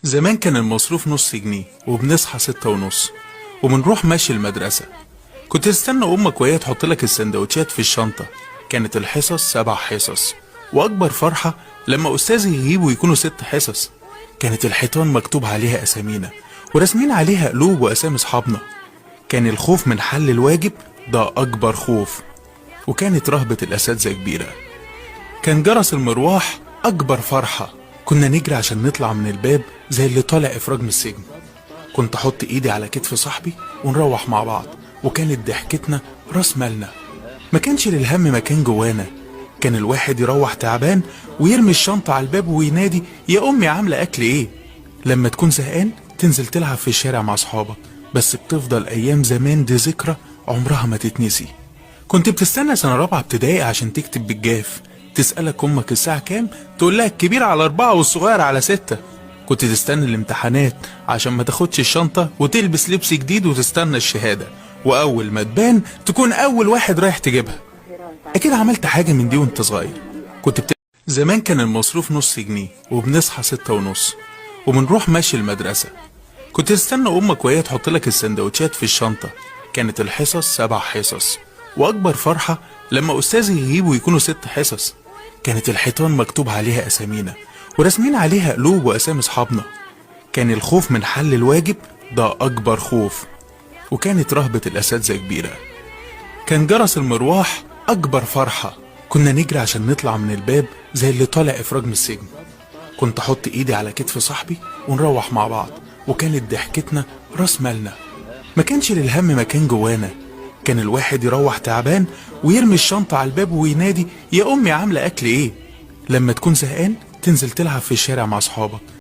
زمان كان المصروف نص جنيه وبنصحى 6:30 وبنروح ماشي المدرسة. كنت تستنى أمك وهي تحط لك السندوتشات في الشنطة. كانت الحصص 7 حصص، وأكبر فرحة لما أستاذ يغيب ويكونوا 6 حصص. كانت الحيطان مكتوب عليها أسامينا ورسمين عليها قلوب وأسامي أصحابنا. كان الخوف من حل الواجب ده أكبر خوف، وكانت رهبة الأساتذة كبيرة. كان جرس المروح أكبر فرحة، كنا نجري عشان نطلع من الباب زي اللي طالع إفراج من السجن. كنت أحط إيدي على كتف صاحبي ونروح مع بعض، وكانت ضحكتنا راس مالنا. ما كانش للهم مكان جوانا. كان الواحد يروح تعبان ويرمي الشنطة على الباب وينادي يا أمي عاملة أكل إيه. لما تكون زهقان تنزل تلعب في الشارع مع أصحابك. بس بتفضل أيام زمان دي ذكرى عمرها ما تتنسي. كنت بتستنى سنة رابعة ابتدائي عشان تكتب بالجاف. تسألك أمك الساعة كام، تقول لها الكبير على 4 والصغير على 6. كنت تستنى الامتحانات عشان ما تاخدش الشنطة وتلبس لبس جديد وتستنى الشهادة، وأول ما تبان تكون أول واحد رايح تجيبها. أكيد عملت حاجة من دي وانت صغير. زمان كان المصروف نص جنيه وبنصحى 6:30 وبنروح ماشي المدرسة. كنت تستنى أمك وهي تحط لك السندوتشات في الشنطة. كانت الحصص 7 حصص، وأكبر فرحة لما أستاذ يغيب ويكونوا 6 حصص. كانت الحيطان مكتوب عليها أسامينا ورسمين عليها قلوب وأسامي أصحابنا. كان الخوف من حل الواجب ده أكبر خوف، وكانت رهبة الأساتذة كبيرة. كان جرس المروح أكبر فرحة، كنا نجري عشان نطلع من الباب زي اللي طالع إفراج من السجن. كنت أحط إيدي على كتف صاحبي ونروح مع بعض، وكانت ضحكتنا راس مالنا. ما كانش للهم مكان جوانا. كان الواحد يروح تعبان ويرمي الشنطة على الباب وينادي يا أمي عاملة أكل إيه. لما تكون زهقان تنزل تلعب في الشارع مع أصحابك.